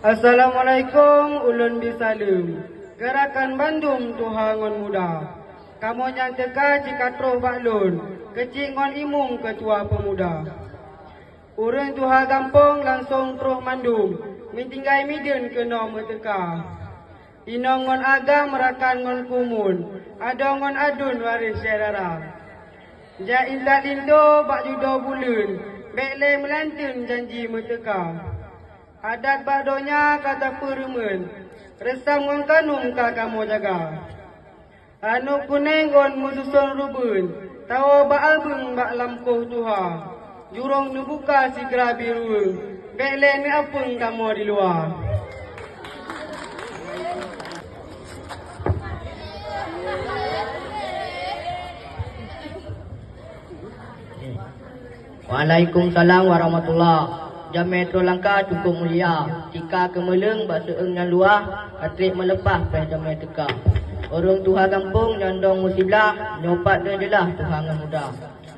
Assalamualaikum ulun bisalim. Gerakan Bandung Tuhangon Muda. Kamu yang teka cikatro baklun. Kecik ngon imung ketua pemuda. Urang tuha gampong langsung terus mandung. Mintinggai midin kena meteka. Inong ngon agam merakan ngon kumun. Ada ngon adun waris syarara. Ja intak lindo bak judo bulun. Bekle melantun janji meteka. Adat badonya kata peremen. Resam ngon kanung ka kamu jaga. Anu kuning ngon mususun rubun. Tawa bak albeng bak lampuh tuha. Jurong nubuka si kera biru. Bekle ni apung kamu di luar. Waalaikumsalam warahmatullahi. Jam Metro Langkah cukup mulia. Jika kemeleng bak seeng yang luah, atrik melepah peh jamai teka. Orang tuha kampung nyandong musiblah, nyopat dia jelah Tuhan yang muda.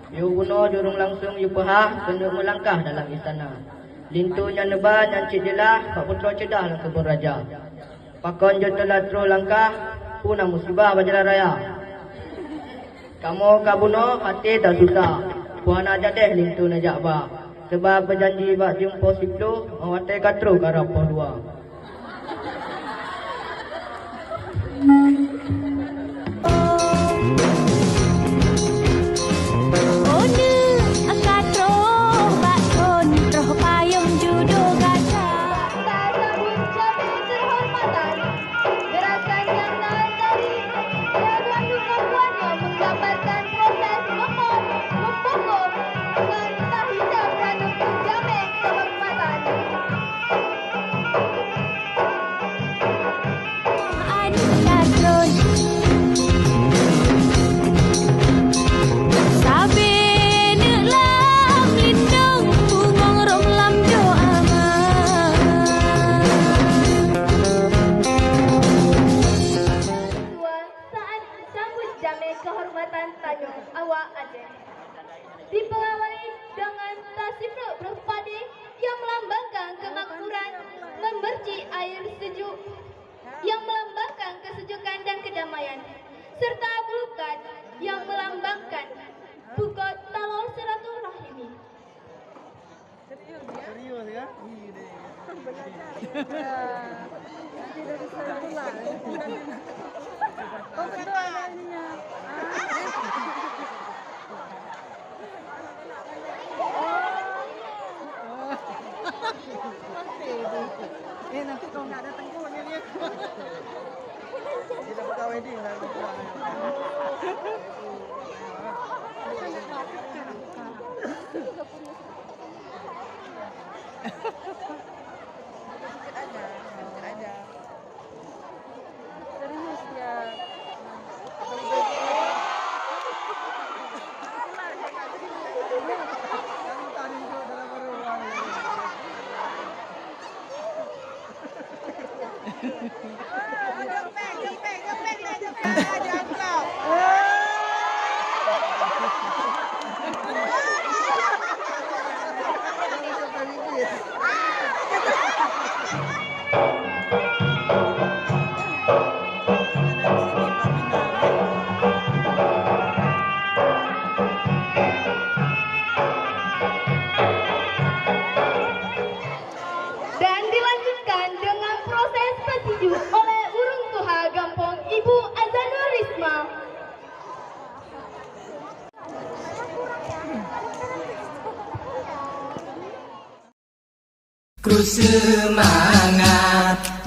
Yu guna jurung langsung yu pahah, kena melangkah dalam istana. Lintu yang nebah nyancit jelah, pak putra cedah lang kebun raja. Pakon je telah tro langkah, punah musibah bajalan raya. Kamu kabuno hati tak susah, puan aja deh lintu najak bah. Sebab berjanji bak jumpa siplo, awak katro karap dua. yang melambangkan kesejukan dan kedamaian, serta pelukan yang melambangkan bukot talo silaturahmi. Serius ya? Nanti dari saya pulang. Oh betul ada ininya. Nanti kalau nggak ada tengkulnya dia. Kita buka wedding lah. Aja. Serius ya. Dan dilanjutkan dengan proses petinju oleh urung tuha gampong Ibu Azanur Risma. Ku semangat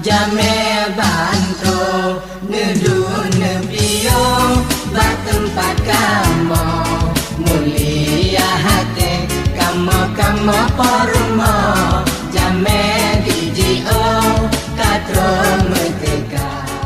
jame bantu nedu nebio bak tempat kamu mulia hati kamu porumo jame